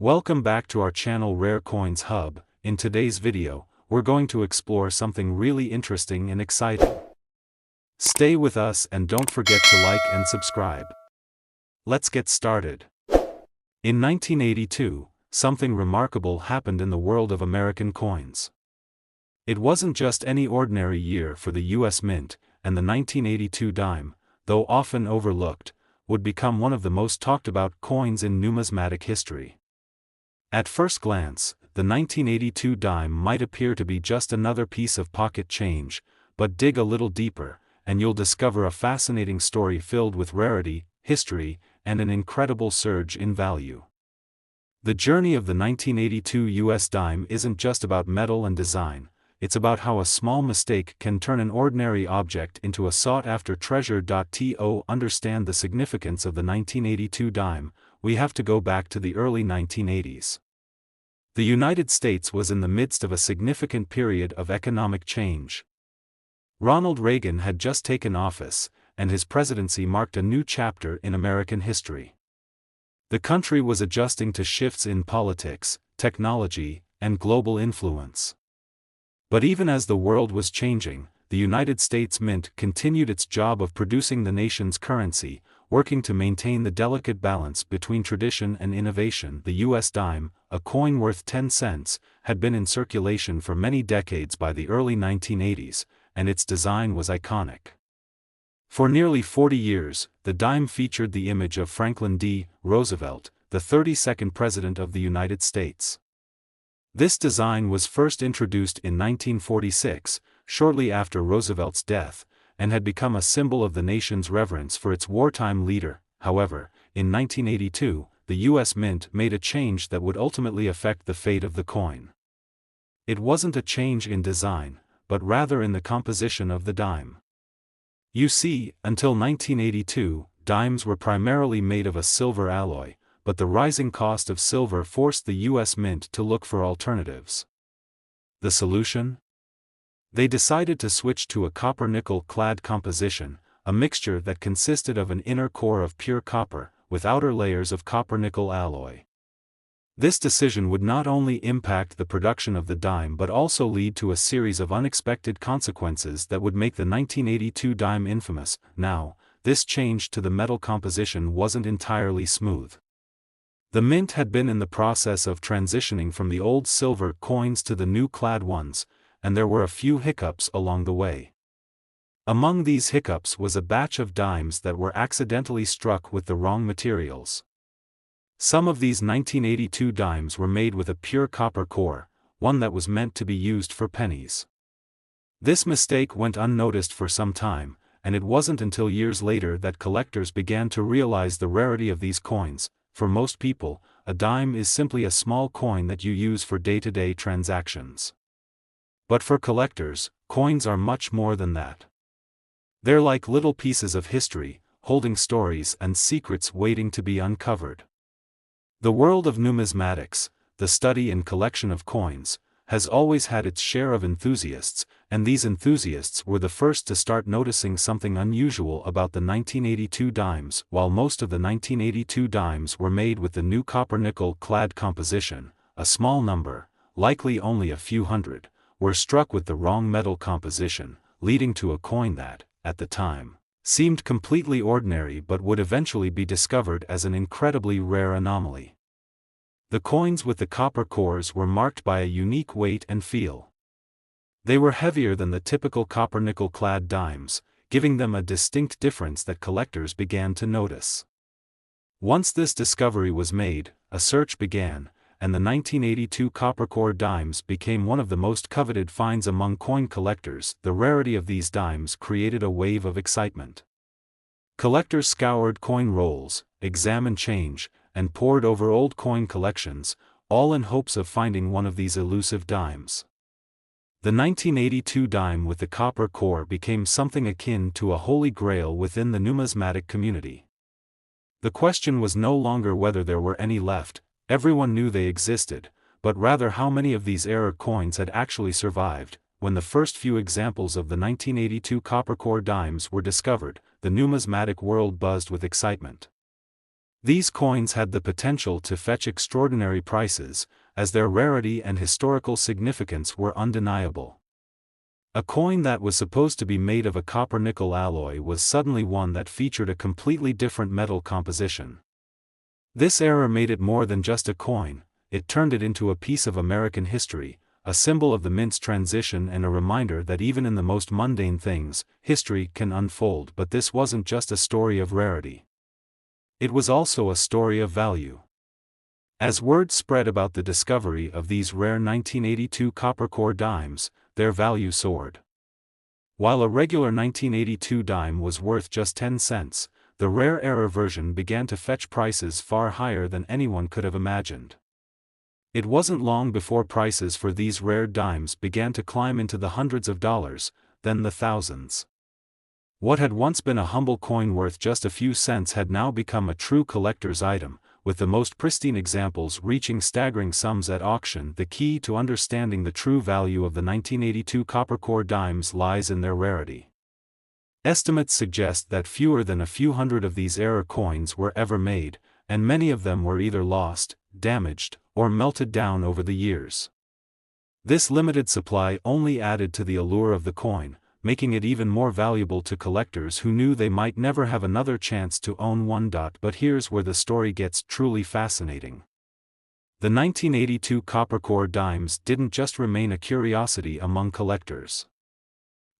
Welcome back to our channel Rare Coins Hub. In today's video, we're going to explore something really interesting and exciting. Stay with us and don't forget to like and subscribe. Let's get started. In 1982, something remarkable happened in the world of American coins. It wasn't just any ordinary year for the US Mint, and the 1982 dime, though often overlooked, would become one of the most talked about coins in numismatic history. At first glance, the 1982 dime might appear to be just another piece of pocket change, but dig a little deeper, and you'll discover a fascinating story filled with rarity, history, and an incredible surge in value. The journey of the 1982 US dime isn't just about metal and design, it's about how a small mistake can turn an ordinary object into a sought-after treasure. To understand the significance of the 1982 dime, we have to go back to the early 1980s. The United States was in the midst of a significant period of economic change. Ronald Reagan had just taken office, and his presidency marked a new chapter in American history. The country was adjusting to shifts in politics, technology, and global influence. But even as the world was changing, the United States Mint continued its job of producing the nation's currency, working to maintain the delicate balance between tradition and innovation. The US dime, a coin worth 10 cents, had been in circulation for many decades by the early 1980s, and its design was iconic. For nearly 40 years, the dime featured the image of Franklin D. Roosevelt, the 32nd President of the United States. This design was first introduced in 1946, shortly after Roosevelt's death, and had become a symbol of the nation's reverence for its wartime leader. However, in 1982, the US Mint made a change that would ultimately affect the fate of the coin. It wasn't a change in design, but rather in the composition of the dime. You see, until 1982, dimes were primarily made of a silver alloy, but the rising cost of silver forced the US Mint to look for alternatives. The solution? They decided to switch to a copper-nickel clad composition, a mixture that consisted of an inner core of pure copper, with outer layers of copper-nickel alloy. This decision would not only impact the production of the dime but also lead to a series of unexpected consequences that would make the 1982 dime infamous. Now, this change to the metal composition wasn't entirely smooth. The Mint had been in the process of transitioning from the old silver coins to the new clad ones, and there were a few hiccups along the way. Among these hiccups was a batch of dimes that were accidentally struck with the wrong materials. Some of these 1982 dimes were made with a pure copper core, one that was meant to be used for pennies. This mistake went unnoticed for some time, and it wasn't until years later that collectors began to realize the rarity of these coins. For most people, a dime is simply a small coin that you use for day-to-day transactions. But for collectors, coins are much more than that. They're like little pieces of history, holding stories and secrets waiting to be uncovered. The world of numismatics, the study and collection of coins, has always had its share of enthusiasts, and these enthusiasts were the first to start noticing something unusual about the 1982 dimes. While most of the 1982 dimes were made with the new copper-nickel clad composition, a small number, likely only a few hundred, were struck with the wrong metal composition, leading to a coin that, at the time, seemed completely ordinary but would eventually be discovered as an incredibly rare anomaly. The coins with the copper cores were marked by a unique weight and feel. They were heavier than the typical copper-nickel clad dimes, giving them a distinct difference that collectors began to notice. Once this discovery was made, a search began, and the 1982 copper core dimes became one of the most coveted finds among coin collectors. The rarity of these dimes created a wave of excitement. Collectors scoured coin rolls, examined change, and pored over old coin collections, all in hopes of finding one of these elusive dimes. The 1982 dime with the copper core became something akin to a holy grail within the numismatic community. The question was no longer whether there were any left, everyone knew they existed, but rather how many of these error coins had actually survived. When the first few examples of the 1982 copper core dimes were discovered, the numismatic world buzzed with excitement. These coins had the potential to fetch extraordinary prices, as their rarity and historical significance were undeniable. A coin that was supposed to be made of a copper-nickel alloy was suddenly one that featured a completely different metal composition. This error made it more than just a coin, it turned it into a piece of American history, a symbol of the mint's transition and a reminder that even in the most mundane things, history can unfold. But this wasn't just a story of rarity. It was also a story of value. As word spread about the discovery of these rare 1982 copper core dimes, their value soared. While a regular 1982 dime was worth just 10 cents, the rare error version began to fetch prices far higher than anyone could have imagined. It wasn't long before prices for these rare dimes began to climb into the hundreds of dollars, then the thousands. What had once been a humble coin worth just a few cents had now become a true collector's item, with the most pristine examples reaching staggering sums at auction. The key to understanding the true value of the 1982 copper core dimes lies in their rarity. Estimates suggest that fewer than a few hundred of these error coins were ever made, and many of them were either lost, damaged, or melted down over the years. This limited supply only added to the allure of the coin, making it even more valuable to collectors who knew they might never have another chance to own one. But here's where the story gets truly fascinating. The 1982 copper core dimes didn't just remain a curiosity among collectors.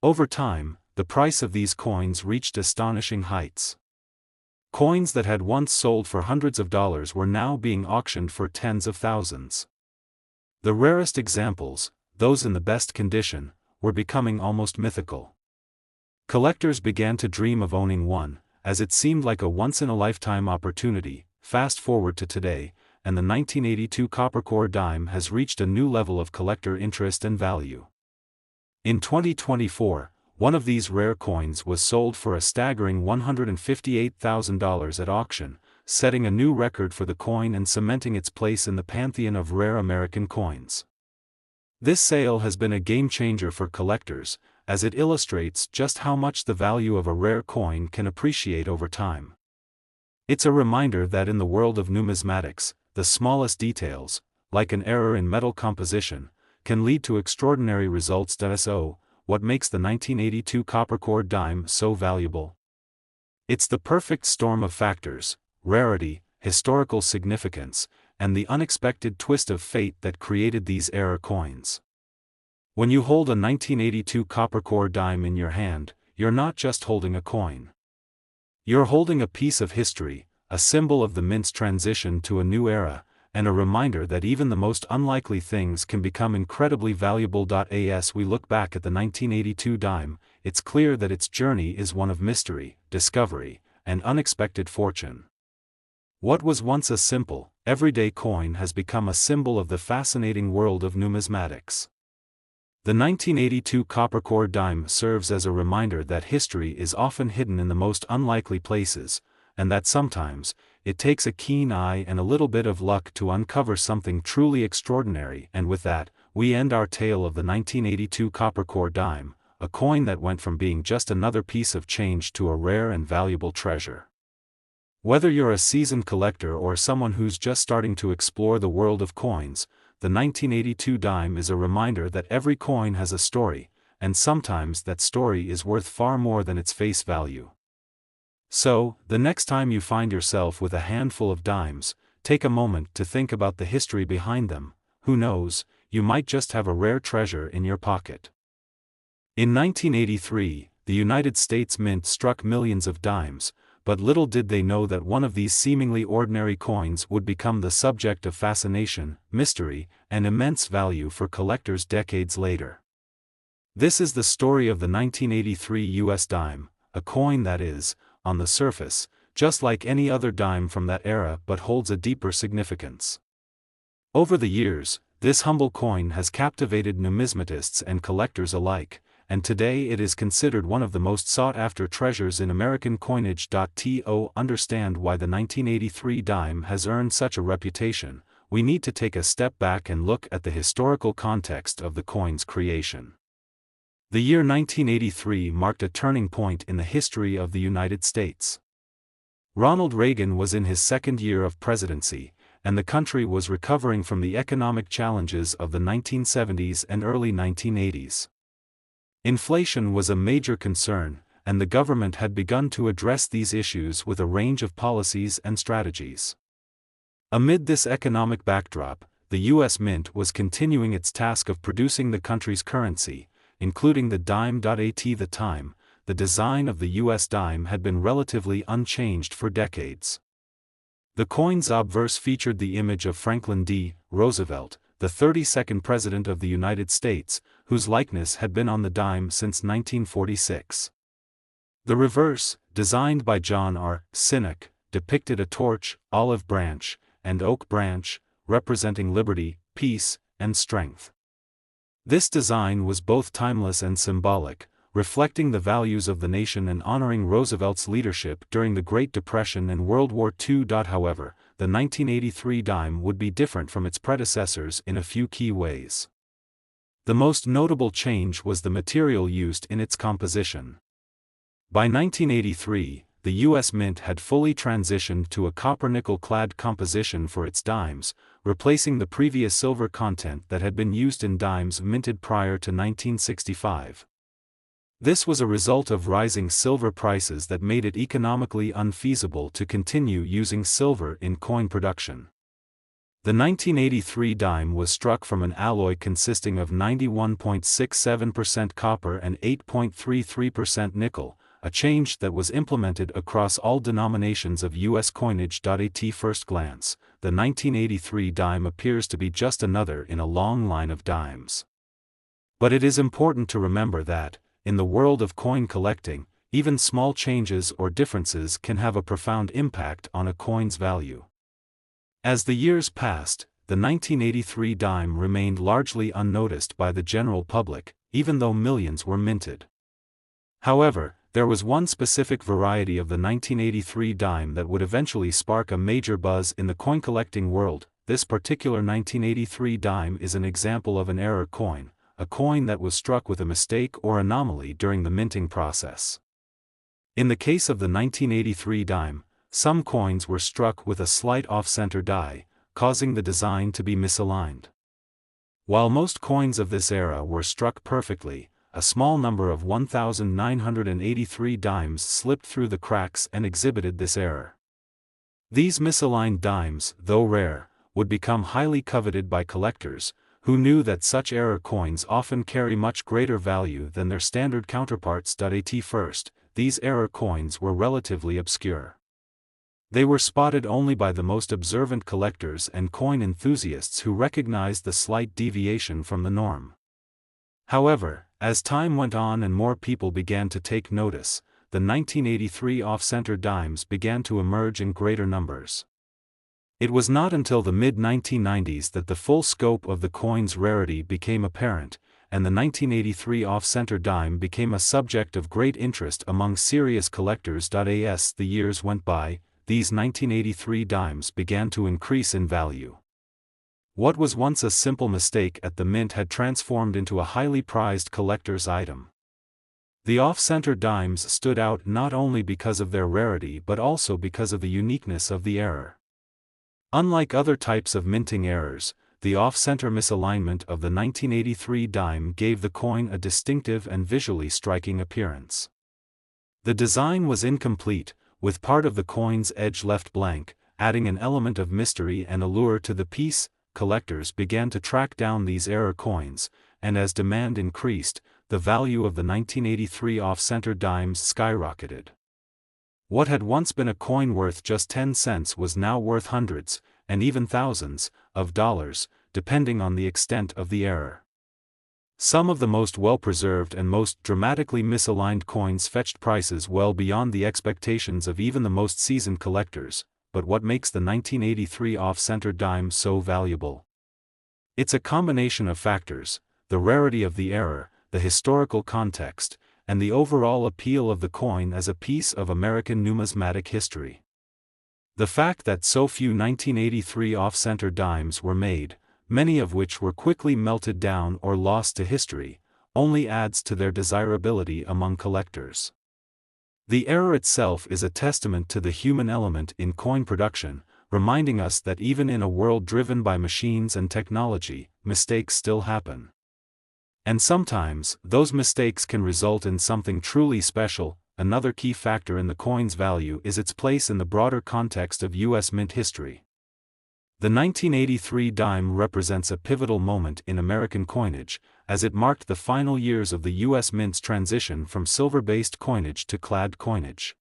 Over time, the price of these coins reached astonishing heights. Coins that had once sold for hundreds of dollars were now being auctioned for tens of thousands. The rarest examples, those in the best condition, were becoming almost mythical. Collectors began to dream of owning one, as it seemed like a once-in-a-lifetime opportunity. Fast forward to today, and the 1982 copper core dime has reached a new level of collector interest and value. In 2024, one of these rare coins was sold for a staggering $158,000 at auction, setting a new record for the coin and cementing its place in the pantheon of rare American coins. This sale has been a game-changer for collectors, as it illustrates just how much the value of a rare coin can appreciate over time. It's a reminder that in the world of numismatics, the smallest details, like an error in metal composition, can lead to extraordinary results. So, what makes the 1982 copper core dime so valuable? It's the perfect storm of factors: rarity, historical significance, and the unexpected twist of fate that created these error coins. When you hold a 1982 copper core dime in your hand, you're not just holding a coin. You're holding a piece of history, a symbol of the mint's transition to a new era, and a reminder that even the most unlikely things can become incredibly valuable. As we look back at the 1982 dime, it's clear that its journey is one of mystery, discovery, and unexpected fortune. What was once a simple, everyday coin has become a symbol of the fascinating world of numismatics. The 1982 copper core dime serves as a reminder that history is often hidden in the most unlikely places, and that sometimes, it takes a keen eye and a little bit of luck to uncover something truly extraordinary. And with that, we end our tale of the 1982 copper core dime, a coin that went from being just another piece of change to a rare and valuable treasure. Whether you're a seasoned collector or someone who's just starting to explore the world of coins, the 1982 dime is a reminder that every coin has a story, and sometimes that story is worth far more than its face value. So, the next time you find yourself with a handful of dimes, take a moment to think about the history behind them. Who knows, you might just have a rare treasure in your pocket. In 1983, the United States Mint struck millions of dimes, but little did they know that one of these seemingly ordinary coins would become the subject of fascination, mystery, and immense value for collectors decades later. This is the story of the 1983 US dime, a coin that is, on the surface, just like any other dime from that era but holds a deeper significance. Over the years, this humble coin has captivated numismatists and collectors alike, and today it is considered one of the most sought-after treasures in American coinage. To understand why the 1983 dime has earned such a reputation, we need to take a step back and look at the historical context of the coin's creation. The year 1983 marked a turning point in the history of the United States. Ronald Reagan was in his second year of presidency, and the country was recovering from the economic challenges of the 1970s and early 1980s. Inflation was a major concern, and the government had begun to address these issues with a range of policies and strategies. Amid this economic backdrop, the U.S. Mint was continuing its task of producing the country's currency, including the dime. At the time, the design of the U.S. dime had been relatively unchanged for decades. The coin's obverse featured the image of Franklin D. Roosevelt, the 32nd President of the United States, whose likeness had been on the dime since 1946. The reverse, designed by John R. Sinek, depicted a torch, olive branch, and oak branch, representing liberty, peace, and strength. This design was both timeless and symbolic, reflecting the values of the nation and honoring Roosevelt's leadership during the Great Depression and World War II. However, the 1983 dime would be different from its predecessors in a few key ways. The most notable change was the material used in its composition. By 1983, the U.S. Mint had fully transitioned to a copper-nickel-clad composition for its dimes, replacing the previous silver content that had been used in dimes minted prior to 1965. This was a result of rising silver prices that made it economically unfeasible to continue using silver in coin production. The 1983 dime was struck from an alloy consisting of 91.67% copper and 8.33% nickel, a change that was implemented across all denominations of U.S. coinage. At first glance, the 1983 dime appears to be just another in a long line of dimes. But it is important to remember that, in the world of coin collecting, even small changes or differences can have a profound impact on a coin's value. As the years passed, the 1983 dime remained largely unnoticed by the general public, even though millions were minted. However, there was one specific variety of the 1983 dime that would eventually spark a major buzz in the coin collecting world. This particular 1983 dime is an example of an error coin, a coin that was struck with a mistake or anomaly during the minting process. In the case of the 1983 dime, some coins were struck with a slight off-center die, causing the design to be misaligned. While most coins of this era were struck perfectly, a small number of 1,983 dimes slipped through the cracks and exhibited this error. These misaligned dimes, though rare, would become highly coveted by collectors, who knew that such error coins often carry much greater value than their standard counterparts. At first, these error coins were relatively obscure. They were spotted only by the most observant collectors and coin enthusiasts who recognized the slight deviation from the norm. However, as time went on and more people began to take notice, the 1983 off-center dimes began to emerge in greater numbers. It was not until the mid-1990s that the full scope of the coin's rarity became apparent, and the 1983 off-center dime became a subject of great interest among serious collectors. As the years went by, these 1983 dimes began to increase in value. What was once a simple mistake at the mint had transformed into a highly prized collector's item. The off-center dimes stood out not only because of their rarity but also because of the uniqueness of the error. Unlike other types of minting errors, the off-center misalignment of the 1983 dime gave the coin a distinctive and visually striking appearance. The design was incomplete, with part of the coin's edge left blank, adding an element of mystery and allure to the piece. Collectors began to track down these error coins, and as demand increased, the value of the 1983 off-center dimes skyrocketed. What had once been a coin worth just 10 cents was now worth hundreds, and even thousands, of dollars, depending on the extent of the error. Some of the most well-preserved and most dramatically misaligned coins fetched prices well beyond the expectations of even the most seasoned collectors. But what makes the 1983 off-center dime so valuable? It's a combination of factors: the rarity of the error, the historical context, and the overall appeal of the coin as a piece of American numismatic history. The fact that so few 1983 off-center dimes were made, many of which were quickly melted down or lost to history, only adds to their desirability among collectors. The error itself is a testament to the human element in coin production, reminding us that even in a world driven by machines and technology, mistakes still happen. And sometimes, those mistakes can result in something truly special. Another key factor in the coin's value is its place in the broader context of U.S. mint history. The 1983 dime represents a pivotal moment in American coinage, as it marked the final years of the U.S. mint's transition from silver-based coinage to clad coinage.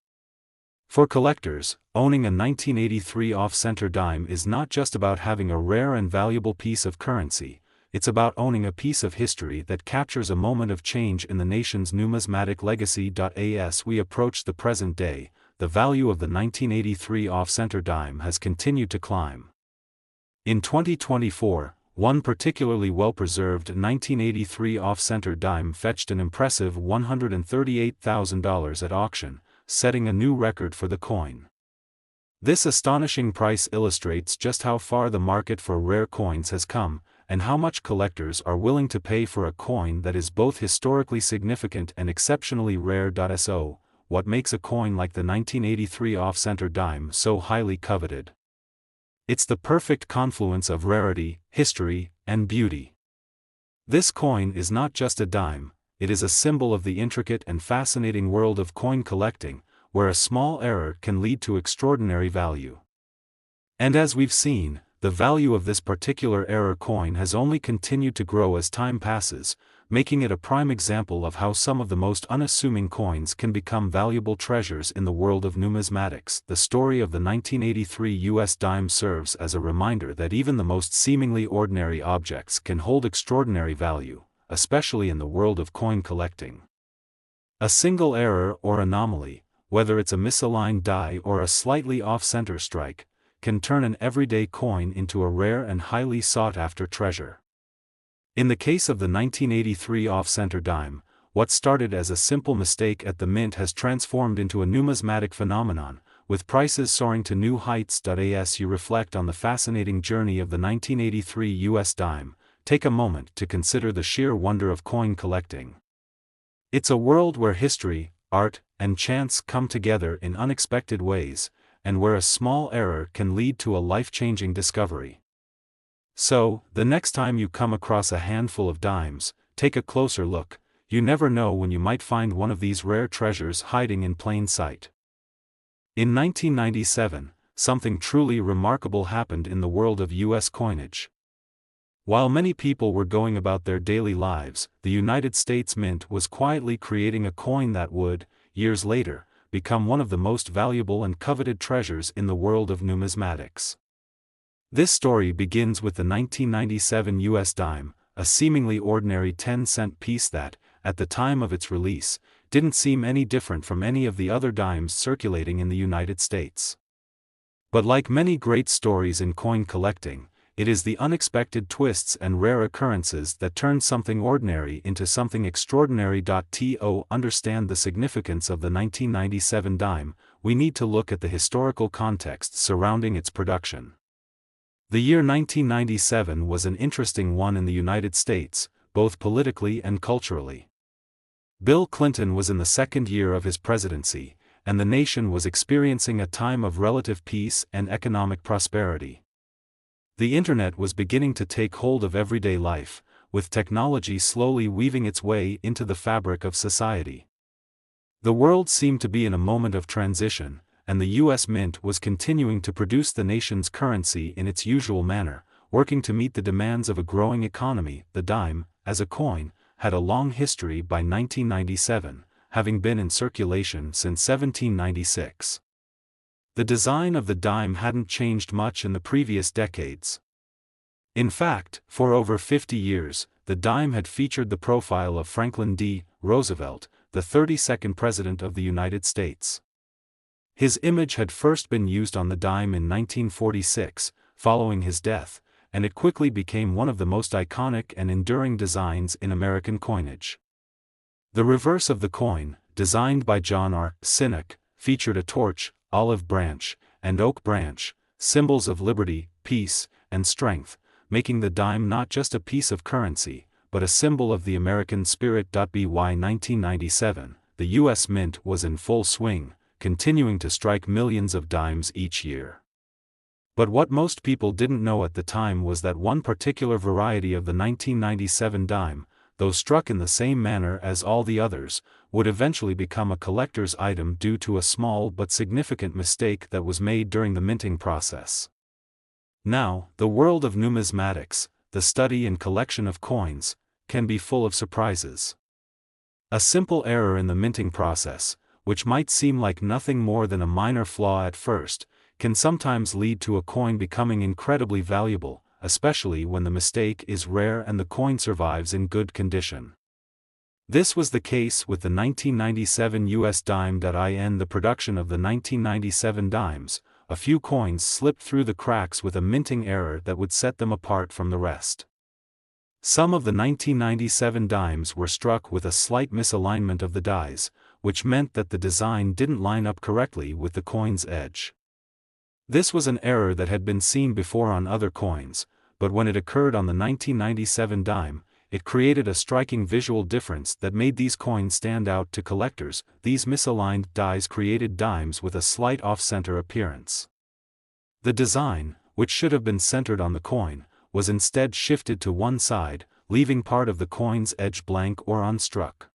For collectors, owning a 1983 off-center dime is not just about having a rare and valuable piece of currency, it's about owning a piece of history that captures a moment of change in the nation's numismatic legacy. As we approach the present day, the value of the 1983 off-center dime has continued to climb. In 2024, one particularly well-preserved 1983 off-center dime fetched an impressive $138,000 at auction, setting a new record for the coin. This astonishing price illustrates just how far the market for rare coins has come, and how much collectors are willing to pay for a coin that is both historically significant and exceptionally rare. So, what makes a coin like the 1983 off-center dime so highly coveted? It's the perfect confluence of rarity, history, and beauty. This coin is not just a dime, it is a symbol of the intricate and fascinating world of coin collecting, where a small error can lead to extraordinary value. And as we've seen, the value of this particular error coin has only continued to grow as time passes, making it a prime example of how some of the most unassuming coins can become valuable treasures in the world of numismatics. The story of the 1983 US dime serves as a reminder that even the most seemingly ordinary objects can hold extraordinary value, especially in the world of coin collecting. A single error or anomaly, whether it's a misaligned die or a slightly off-center strike, can turn an everyday coin into a rare and highly sought-after treasure. In the case of the 1983 off-center dime, what started as a simple mistake at the mint has transformed into a numismatic phenomenon, with prices soaring to new heights. As you reflect on the fascinating journey of the 1983 US dime, take a moment to consider the sheer wonder of coin collecting. It's a world where history, art, and chance come together in unexpected ways, and where a small error can lead to a life-changing discovery. So, the next time you come across a handful of dimes, take a closer look. You never know when you might find one of these rare treasures hiding in plain sight. In 1997, something truly remarkable happened in the world of U.S. coinage. While many people were going about their daily lives, the United States Mint was quietly creating a coin that would, years later, become one of the most valuable and coveted treasures in the world of numismatics. This story begins with the 1997 US dime, a seemingly ordinary 10-cent piece that, at the time of its release, didn't seem any different from any of the other dimes circulating in the United States. But like many great stories in coin collecting, it is the unexpected twists and rare occurrences that turn something ordinary into something extraordinary. To understand the significance of the 1997 dime, we need to look at the historical context surrounding its production. The year 1997 was an interesting one in the United States, both politically and culturally. Bill Clinton was in the second year of his presidency, and the nation was experiencing a time of relative peace and economic prosperity. The internet was beginning to take hold of everyday life, with technology slowly weaving its way into the fabric of society. The world seemed to be in a moment of transition, and the U.S. Mint was continuing to produce the nation's currency in its usual manner, working to meet the demands of a growing economy. The dime, as a coin, had a long history by 1997, having been in circulation since 1796. The design of the dime hadn't changed much in the previous decades. In fact, for over 50 years, the dime had featured the profile of Franklin D. Roosevelt, the 32nd President of the United States. His image had first been used on the dime in 1946, following his death, and it quickly became one of the most iconic and enduring designs in American coinage. The reverse of the coin, designed by John R. Sinnock, featured a torch, olive branch, and oak branch, symbols of liberty, peace, and strength, making the dime not just a piece of currency, but a symbol of the American spirit. By 1997, the U.S. Mint was in full swing, continuing to strike millions of dimes each year. But what most people didn't know at the time was that one particular variety of the 1997 dime, though struck in the same manner as all the others, would eventually become a collector's item due to a small but significant mistake that was made during the minting process. Now, the world of numismatics, the study and collection of coins, can be full of surprises. A simple error in the minting process, which might seem like nothing more than a minor flaw at first, can sometimes lead to a coin becoming incredibly valuable, especially when the mistake is rare and the coin survives in good condition. This was the case with the 1997 US dime. In the production of the 1997 dimes, a few coins slipped through the cracks with a minting error that would set them apart from the rest. Some of the 1997 dimes were struck with a slight misalignment of the dies, which meant that the design didn't line up correctly with the coin's edge. This was an error that had been seen before on other coins, but when it occurred on the 1997 dime, it created a striking visual difference that made these coins stand out to collectors. These misaligned dies created dimes with a slight off-center appearance. The design, which should have been centered on the coin, was instead shifted to one side, leaving part of the coin's edge blank or unstruck.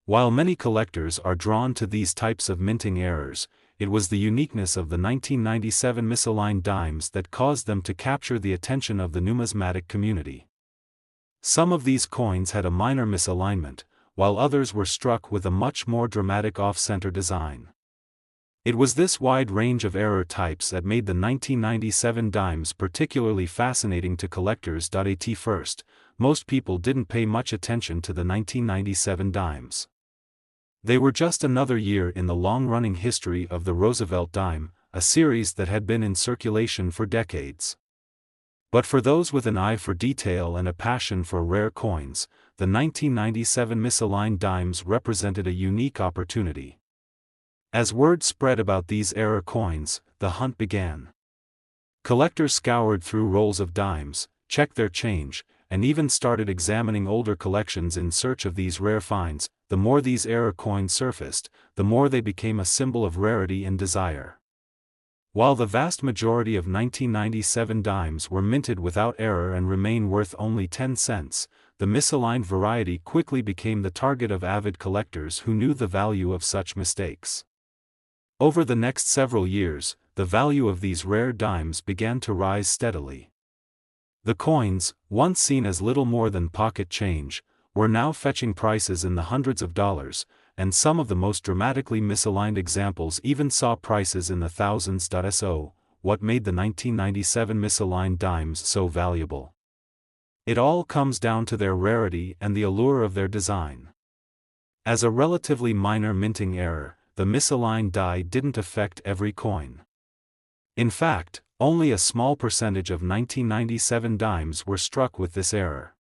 While many collectors are drawn to these types of minting errors, it was the uniqueness of the 1997 misaligned dimes that caused them to capture the attention of the numismatic community. Some of these coins had a minor misalignment, while others were struck with a much more dramatic off-center design. It was this wide range of error types that made the 1997 dimes particularly fascinating to collectors. At first, most people didn't pay much attention to the 1997 dimes. They were just another year in the long-running history of the Roosevelt dime, a series that had been in circulation for decades. But for those with an eye for detail and a passion for rare coins, the 1997 misaligned dimes represented a unique opportunity. As word spread about these error coins, the hunt began. Collectors scoured through rolls of dimes, checked their change, and even started examining older collections in search of these rare finds. The more these error coins surfaced, the more they became a symbol of rarity and desire. While the vast majority of 1997 dimes were minted without error and remain worth only 10 cents, the misaligned variety quickly became the target of avid collectors who knew the value of such mistakes. Over the next several years, the value of these rare dimes began to rise steadily. The coins, once seen as little more than pocket change, were now fetching prices in the hundreds of dollars, and some of the most dramatically misaligned examples even saw prices in the thousands. So, what made the 1997 misaligned dimes so valuable? It all comes down to their rarity and the allure of their design. As a relatively minor minting error, the misaligned die didn't affect every coin. In fact, only a small percentage of 1997 dimes were struck with this error.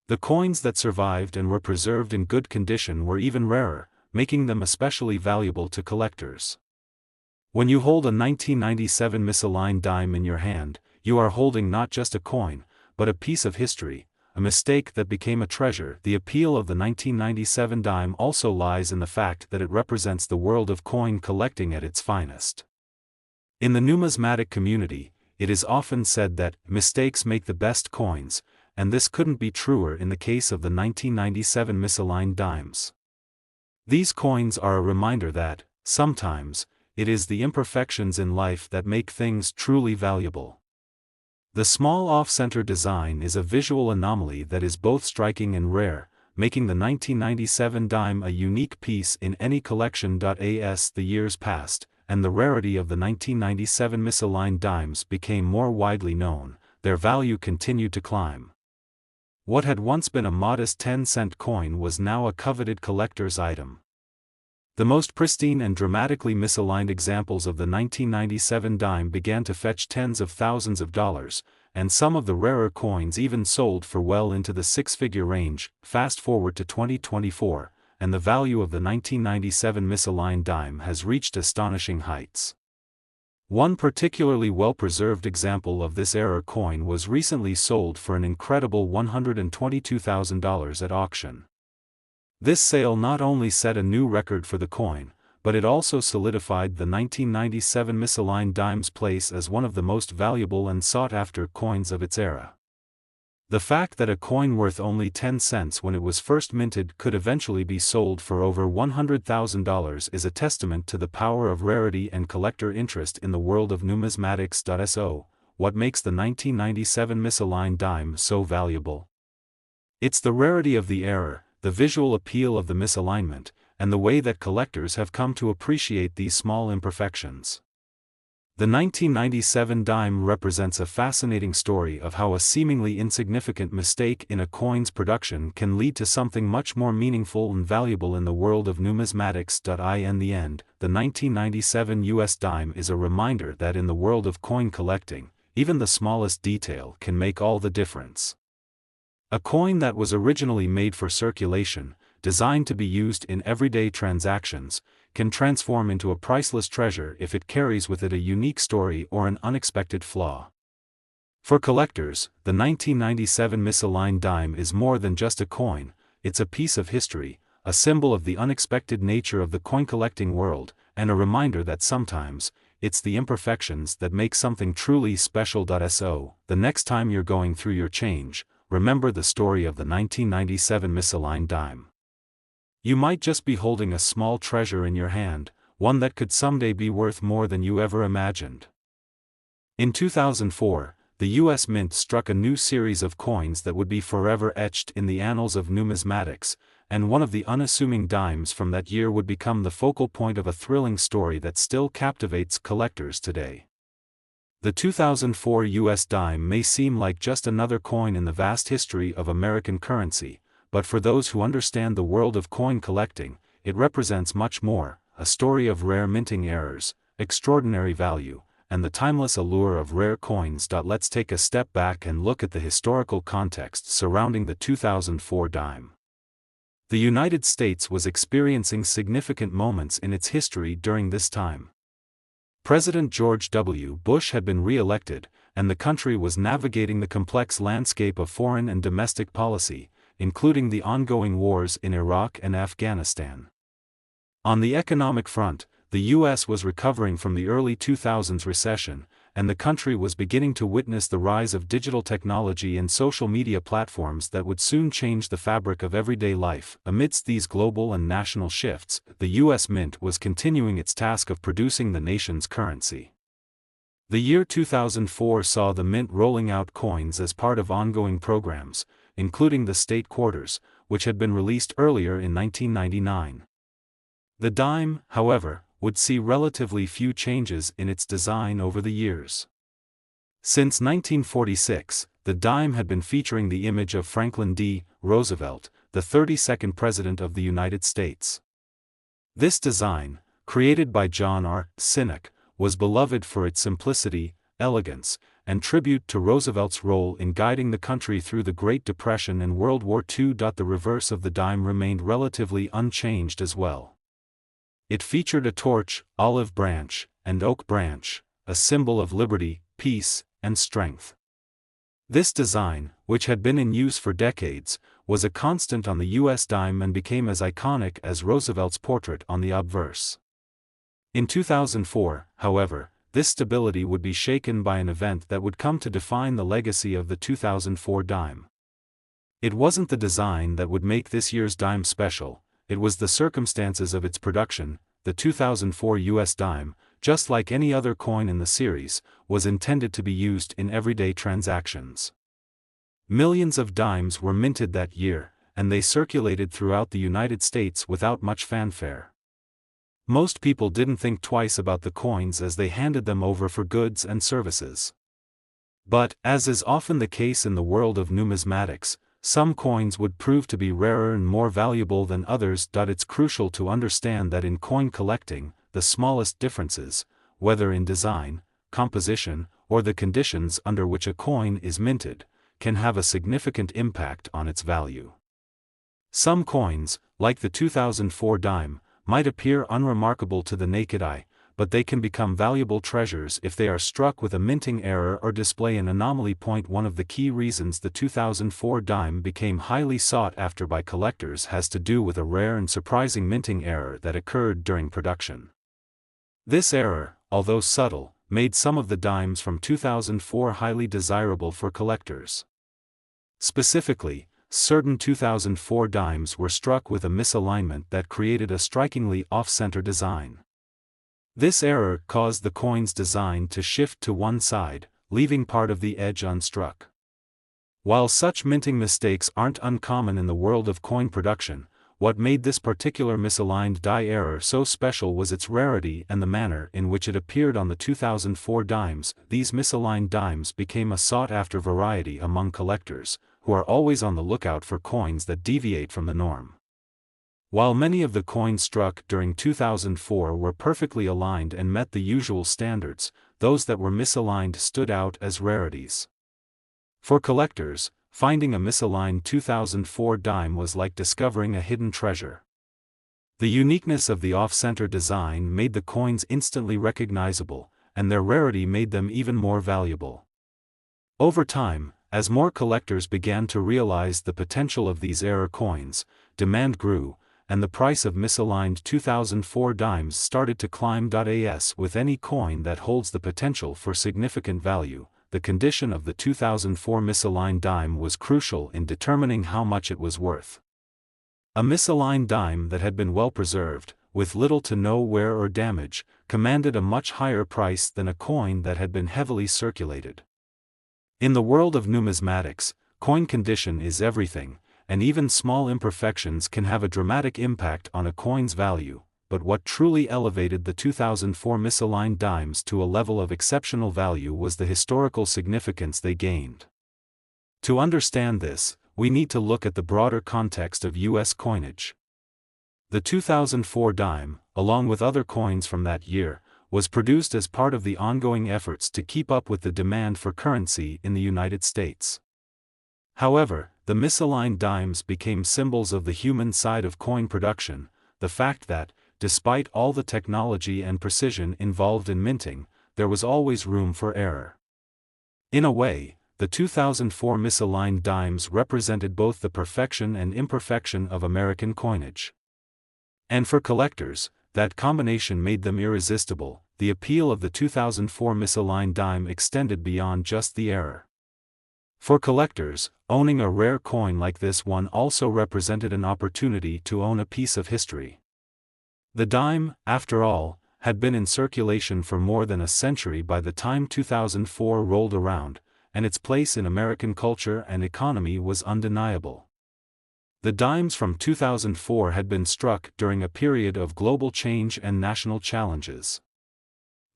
The coins that survived and were preserved in good condition were even rarer, making them especially valuable to collectors. When you hold a 1997 misaligned dime in your hand, you are holding not just a coin, but a piece of history, a mistake that became a treasure. The appeal of the 1997 dime also lies in the fact that it represents the world of coin collecting at its finest. In the numismatic community, it is often said that mistakes make the best coins, and this couldn't be truer in the case of the 1997 misaligned dimes. These coins are a reminder that, sometimes, it is the imperfections in life that make things truly valuable. The small off-center design is a visual anomaly that is both striking and rare, making the 1997 dime a unique piece in any collection. As the years passed, and the rarity of the 1997 misaligned dimes became more widely known, their value continued to climb. What had once been a modest 10-cent coin was now a coveted collector's item. The most pristine and dramatically misaligned examples of the 1997 dime began to fetch tens of thousands of dollars, and some of the rarer coins even sold for well into the six-figure range. Fast forward to 2024, and the value of the 1997 misaligned dime has reached astonishing heights. One particularly well-preserved example of this error coin was recently sold for an incredible $122,000 at auction. This sale not only set a new record for the coin, but it also solidified the 1997 misaligned dime's place as one of the most valuable and sought-after coins of its era. The fact that a coin worth only 10 cents when it was first minted could eventually be sold for over $100,000 is a testament to the power of rarity and collector interest in the world of numismatics. So, what makes the 1997 misaligned dime so valuable? It's the rarity of the error, the visual appeal of the misalignment, and the way that collectors have come to appreciate these small imperfections. The 1997 dime represents a fascinating story of how a seemingly insignificant mistake in a coin's production can lead to something much more meaningful and valuable in the world of numismatics. In the end, the 1997 US dime is a reminder that in the world of coin collecting, even the smallest detail can make all the difference. A coin that was originally made for circulation, designed to be used in everyday transactions, can transform into a priceless treasure if it carries with it a unique story or an unexpected flaw. For collectors, the 1997 misaligned dime is more than just a coin, it's a piece of history, a symbol of the unexpected nature of the coin collecting world, and a reminder that sometimes, it's the imperfections that make something truly special. So, the next time you're going through your change, remember the story of the 1997 misaligned dime. You might just be holding a small treasure in your hand, one that could someday be worth more than you ever imagined. In 2004, the US Mint struck a new series of coins that would be forever etched in the annals of numismatics, and one of the unassuming dimes from that year would become the focal point of a thrilling story that still captivates collectors today. The 2004 US dime may seem like just another coin in the vast history of American currency, but for those who understand the world of coin collecting, it represents much more, a story of rare minting errors, extraordinary value, and the timeless allure of rare coins. Let's take a step back and look at the historical context surrounding the 2004 dime. The United States was experiencing significant moments in its history during this time. President George W. Bush had been re-elected, and the country was navigating the complex landscape of foreign and domestic policy, including the ongoing wars in Iraq and Afghanistan. On the economic front, the U.S. was recovering from the early 2000s recession, and the country was beginning to witness the rise of digital technology and social media platforms that would soon change the fabric of everyday life. Amidst these global and national shifts, the U.S. Mint was continuing its task of producing the nation's currency. The year 2004 saw the Mint rolling out coins as part of ongoing programs, including the state quarters, which had been released earlier in 1999. The dime, however, would see relatively few changes in its design over the years. Since 1946, the dime had been featuring the image of Franklin D. Roosevelt, the 32nd President of the United States. This design, created by John R. Sinek, was beloved for its simplicity, elegance, and tribute to Roosevelt's role in guiding the country through the Great Depression and World War II. The reverse of the dime remained relatively unchanged as well. It featured a torch, olive branch, and oak branch, a symbol of liberty, peace, and strength. This design, which had been in use for decades, was a constant on the US dime and became as iconic as Roosevelt's portrait on the obverse. In 2004, however, this stability would be shaken by an event that would come to define the legacy of the 2004 dime. It wasn't the design that would make this year's dime special, it was the circumstances of its production. The 2004 US dime, just like any other coin in the series, was intended to be used in everyday transactions. Millions of dimes were minted that year, and they circulated throughout the United States without much fanfare. Most people didn't think twice about the coins as they handed them over for goods and services. But, as is often the case in the world of numismatics, some coins would prove to be rarer and more valuable than others. It's crucial to understand that in coin collecting, the smallest differences, whether in design, composition, or the conditions under which a coin is minted, can have a significant impact on its value. Some coins, like the 2004 dime, might appear unremarkable to the naked eye, but they can become valuable treasures if they are struck with a minting error or display an anomaly. One of the key reasons the 2004 dime became highly sought after by collectors has to do with a rare and surprising minting error that occurred during production. This error, although subtle, made some of the dimes from 2004 highly desirable for collectors. Specifically, certain 2004 dimes were struck with a misalignment that created a strikingly off-center design. This error caused the coin's design to shift to one side, leaving part of the edge unstruck. While such minting mistakes aren't uncommon in the world of coin production, what made this particular misaligned die error so special was its rarity and the manner in which it appeared on the 2004 dimes. These misaligned dimes became a sought-after variety among collectors, who are always on the lookout for coins that deviate from the norm. While many of the coins struck during 2004 were perfectly aligned and met the usual standards, those that were misaligned stood out as rarities. For collectors, finding a misaligned 2004 dime was like discovering a hidden treasure. The uniqueness of the off-center design made the coins instantly recognizable, and their rarity made them even more valuable. Over time, as more collectors began to realize the potential of these error coins, demand grew, and the price of misaligned 2004 dimes started to climb. As with any coin that holds the potential for significant value, the condition of the 2004 misaligned dime was crucial in determining how much it was worth. A misaligned dime that had been well preserved, with little to no wear or damage, commanded a much higher price than a coin that had been heavily circulated. In the world of numismatics, coin condition is everything, and even small imperfections can have a dramatic impact on a coin's value. But what truly elevated the 2004 misaligned dimes to a level of exceptional value was the historical significance they gained. To understand this, we need to look at the broader context of U.S. coinage. The 2004 dime, along with other coins from that year, was produced as part of the ongoing efforts to keep up with the demand for currency in the United States. However, the misaligned dimes became symbols of the human side of coin production, the fact that, despite all the technology and precision involved in minting, there was always room for error. In a way, the 2004 misaligned dimes represented both the perfection and imperfection of American coinage. And for collectors, that combination made them irresistible. The appeal of the 2004 misaligned dime extended beyond just the error. For collectors, owning a rare coin like this one also represented an opportunity to own a piece of history. The dime, after all, had been in circulation for more than a century by the time 2004 rolled around, and its place in American culture and economy was undeniable. The dimes from 2004 had been struck during a period of global change and national challenges.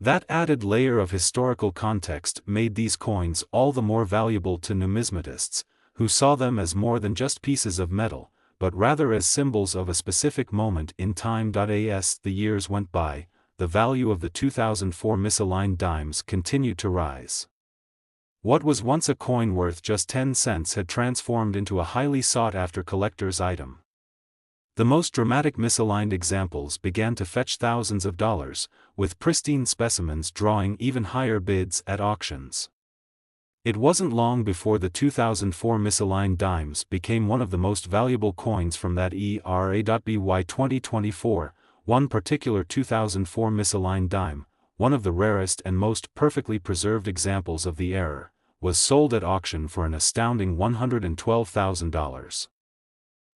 That added layer of historical context made these coins all the more valuable to numismatists, who saw them as more than just pieces of metal, but rather as symbols of a specific moment in time. As the years went by, the value of the 2004 misaligned dimes continued to rise. What was once a coin worth just 10 cents had transformed into a highly sought-after collector's item. The most dramatic misaligned examples began to fetch thousands of dollars, with pristine specimens drawing even higher bids at auctions. It wasn't long before the 2004 misaligned dimes became one of the most valuable coins from that era. By 2024, one particular 2004 misaligned dime, one of the rarest and most perfectly preserved examples of the error, was sold at auction for an astounding $112,000.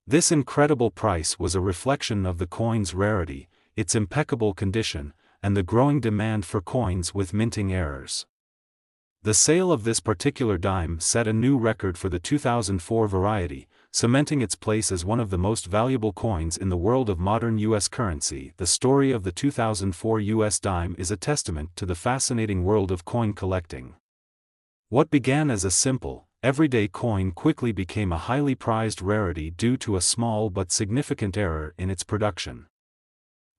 This incredible price was a reflection of the coin's rarity, its impeccable condition, and the growing demand for coins with minting errors. The sale of this particular dime set a new record for the 2004 variety, cementing its place as one of the most valuable coins in the world of modern U.S. currency. The story of the 2004 U.S. dime is a testament to the fascinating world of coin collecting. What began as a simple, everyday coin quickly became a highly prized rarity due to a small but significant error in its production.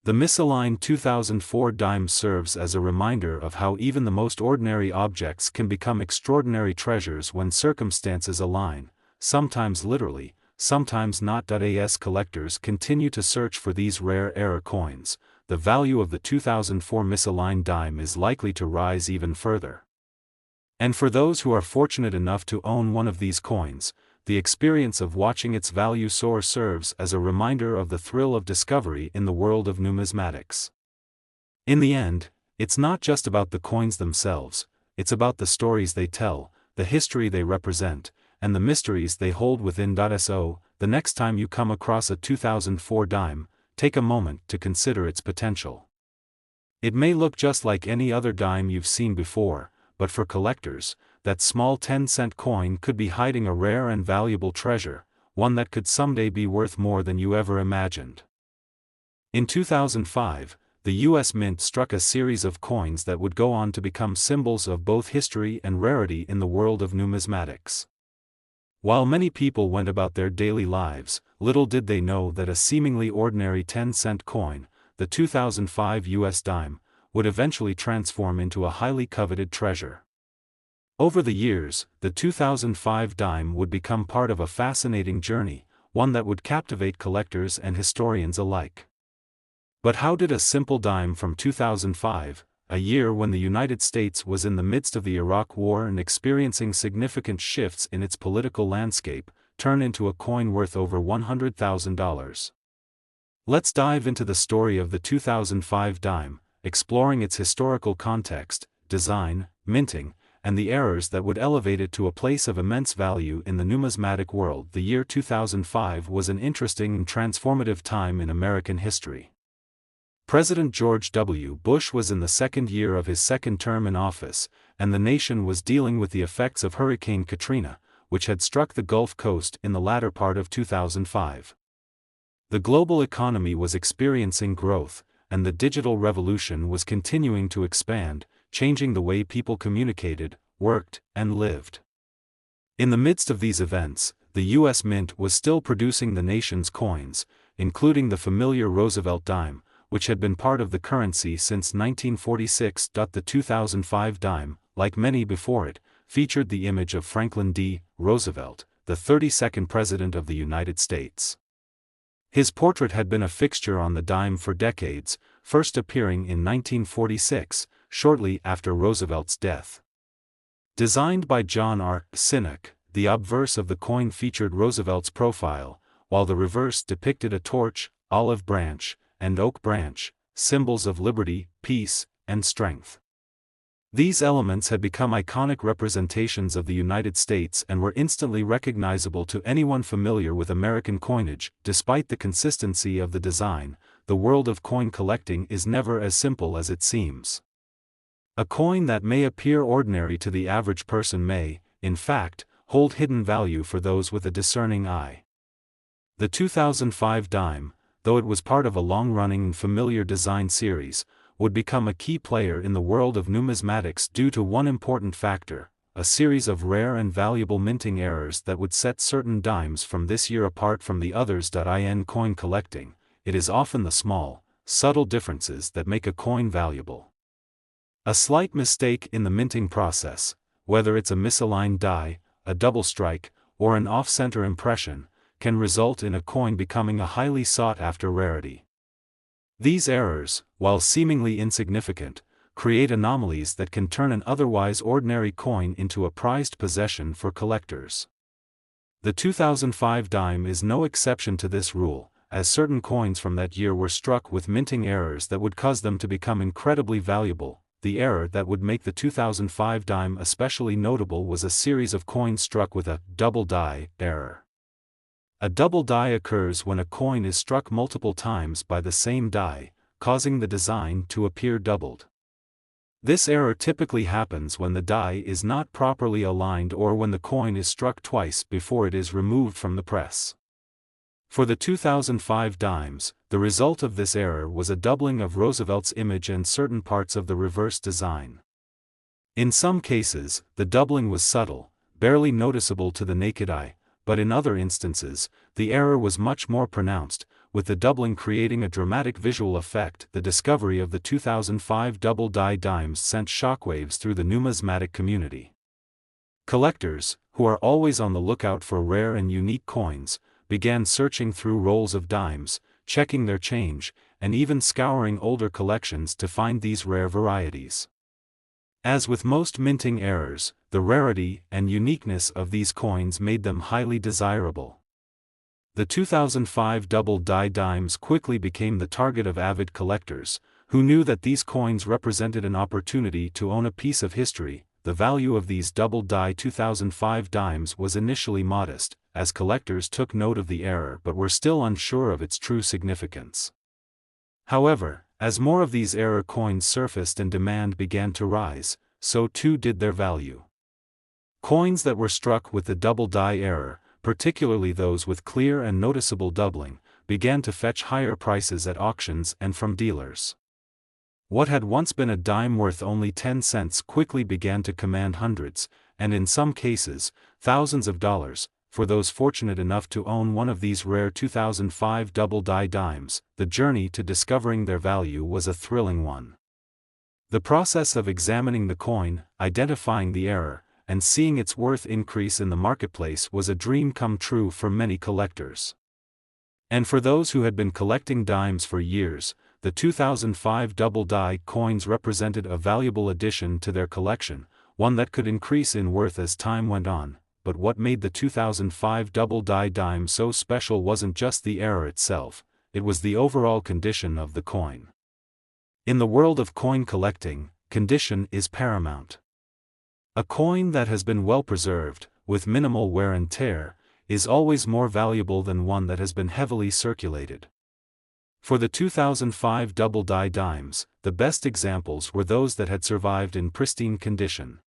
The misaligned 2004 dime serves as a reminder of how even the most ordinary objects can become extraordinary treasures when circumstances align, sometimes literally, sometimes not. As collectors continue to search for these rare error coins, the value of the 2004 misaligned dime is likely to rise even further. And for those who are fortunate enough to own one of these coins, the experience of watching its value soar serves as a reminder of the thrill of discovery in the world of numismatics. In the end, it's not just about the coins themselves, it's about the stories they tell, the history they represent, and the mysteries they hold within. So, the next time you come across a 2004 dime, take a moment to consider its potential. It may look just like any other dime you've seen before, but for collectors, that small 10-cent coin could be hiding a rare and valuable treasure, one that could someday be worth more than you ever imagined. In 2005, the U.S. Mint struck a series of coins that would go on to become symbols of both history and rarity in the world of numismatics. While many people went about their daily lives, little did they know that a seemingly ordinary 10-cent coin, the 2005 U.S. dime, would eventually transform into a highly coveted treasure. Over the years, the 2005 dime would become part of a fascinating journey, one that would captivate collectors and historians alike. But how did a simple dime from 2005, a year when the United States was in the midst of the Iraq War and experiencing significant shifts in its political landscape, turn into a coin worth over $100,000? Let's dive into the story of the 2005 dime, exploring its historical context, design, minting, and the errors that would elevate it to a place of immense value in the numismatic world. The year 2005 was an interesting and transformative time in American history. President George W. Bush was in the second year of his second term in office, and the nation was dealing with the effects of Hurricane Katrina, which had struck the Gulf Coast in the latter part of 2005. The global economy was experiencing growth, and the digital revolution was continuing to expand, changing the way people communicated, worked, and lived. In the midst of these events, the U.S. Mint was still producing the nation's coins, including the familiar Roosevelt dime, which had been part of the currency since 1946. The 2005 dime, like many before it, featured the image of Franklin D. Roosevelt, the 32nd President of the United States. His portrait had been a fixture on the dime for decades, first appearing in 1946, shortly after Roosevelt's death. Designed by John R. Sinek, the obverse of the coin featured Roosevelt's profile, while the reverse depicted a torch, olive branch, and oak branch, symbols of liberty, peace, and strength. These elements had become iconic representations of the United States and were instantly recognizable to anyone familiar with American coinage. Despite the consistency of the design, the world of coin collecting is never as simple as it seems. A coin that may appear ordinary to the average person may, in fact, hold hidden value for those with a discerning eye. The 2005 dime, though it was part of a long-running and familiar design series, would become a key player in the world of numismatics due to one important factor: a series of rare and valuable minting errors that would set certain dimes from this year apart from the others. In coin collecting, it is often the small, subtle differences that make a coin valuable. A slight mistake in the minting process, whether it's a misaligned die, a double strike, or an off-center impression, can result in a coin becoming a highly sought-after rarity. These errors, while seemingly insignificant, create anomalies that can turn an otherwise ordinary coin into a prized possession for collectors. The 2005 dime is no exception to this rule, as certain coins from that year were struck with minting errors that would cause them to become incredibly valuable. The error that would make the 2005 dime especially notable was a series of coins struck with a double die error. A double die occurs when a coin is struck multiple times by the same die, causing the design to appear doubled. This error typically happens when the die is not properly aligned or when the coin is struck twice before it is removed from the press. For the 2005 dimes, the result of this error was a doubling of Roosevelt's image and certain parts of the reverse design. In some cases, the doubling was subtle, barely noticeable to the naked eye, but in other instances, the error was much more pronounced, with the doubling creating a dramatic visual effect. The discovery of the 2005 double die dimes sent shockwaves through the numismatic community. Collectors, who are always on the lookout for rare and unique coins, began searching through rolls of dimes, checking their change, and even scouring older collections to find these rare varieties. As with most minting errors, the rarity and uniqueness of these coins made them highly desirable. The 2005 double-die dimes quickly became the target of avid collectors, who knew that these coins represented an opportunity to own a piece of history. The value of these double-die 2005 dimes was initially modest, as collectors took note of the error but were still unsure of its true significance. However, as more of these error coins surfaced and demand began to rise, so too did their value. Coins that were struck with the double-die error, particularly those with clear and noticeable doubling, began to fetch higher prices at auctions and from dealers. What had once been a dime worth only 10 cents quickly began to command hundreds, and in some cases, thousands of dollars. For those fortunate enough to own one of these rare 2005 double-die dimes, the journey to discovering their value was a thrilling one. The process of examining the coin, identifying the error, and seeing its worth increase in the marketplace was a dream come true for many collectors. And for those who had been collecting dimes for years, the 2005 double-die coins represented a valuable addition to their collection, one that could increase in worth as time went on. But what made the 2005 double-die dime so special wasn't just the error itself, it was the overall condition of the coin. In the world of coin collecting, condition is paramount. A coin that has been well preserved, with minimal wear and tear, is always more valuable than one that has been heavily circulated. For the 2005 double-die dimes, the best examples were those that had survived in pristine condition.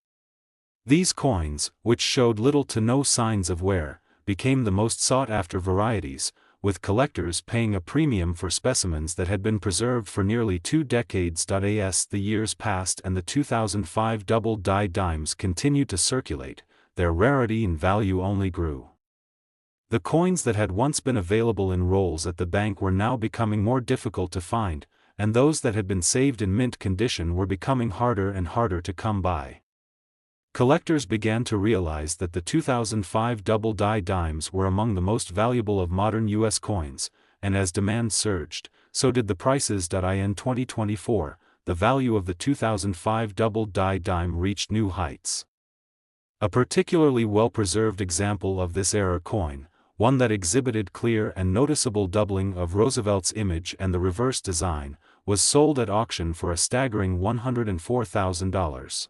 These coins, which showed little to no signs of wear, became the most sought-after varieties, with collectors paying a premium for specimens that had been preserved for nearly 2 decades. As the years passed and the 2005 double-die dimes continued to circulate, their rarity and value only grew. The coins that had once been available in rolls at the bank were now becoming more difficult to find, and those that had been saved in mint condition were becoming harder and harder to come by. Collectors began to realize that the 2005 double-die dimes were among the most valuable of modern U.S. coins, and as demand surged, so did the prices. In 2024, the value of the 2005 double-die dime reached new heights. A particularly well-preserved example of this era coin, one that exhibited clear and noticeable doubling of Roosevelt's image and the reverse design, was sold at auction for a staggering $104,000.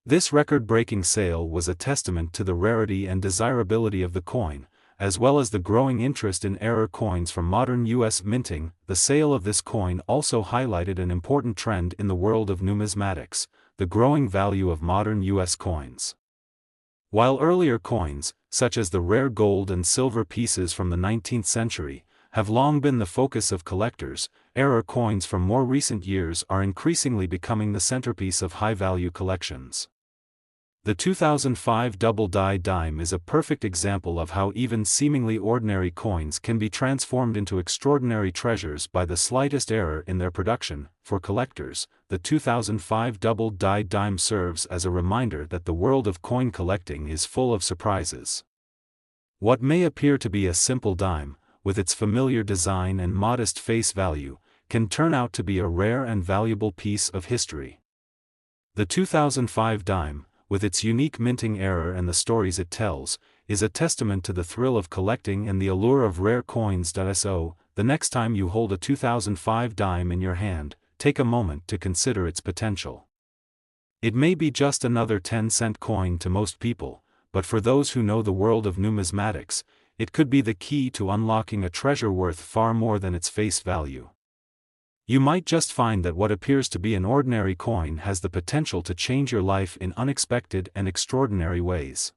This record-breaking sale was a testament to the rarity and desirability of the coin, as well as the growing interest in error coins from modern U.S. minting. The sale of this coin also highlighted an important trend in the world of numismatics, the growing value of modern U.S. coins. While earlier coins, such as the rare gold and silver pieces from the 19th century, have long been the focus of collectors, error coins from more recent years are increasingly becoming the centerpiece of high-value collections. The 2005 double-die dime is a perfect example of how even seemingly ordinary coins can be transformed into extraordinary treasures by the slightest error in their production. For collectors, the 2005 double-die dime serves as a reminder that the world of coin collecting is full of surprises. What may appear to be a simple dime, with its familiar design and modest face value, can turn out to be a rare and valuable piece of history. The 2005 dime, with its unique minting era and the stories it tells, is a testament to the thrill of collecting and the allure of rare coins. So, the next time you hold a 2005 dime in your hand, take a moment to consider its potential. It may be just another 10-cent coin to most people, but for those who know the world of numismatics, it could be the key to unlocking a treasure worth far more than its face value. You might just find that what appears to be an ordinary coin has the potential to change your life in unexpected and extraordinary ways.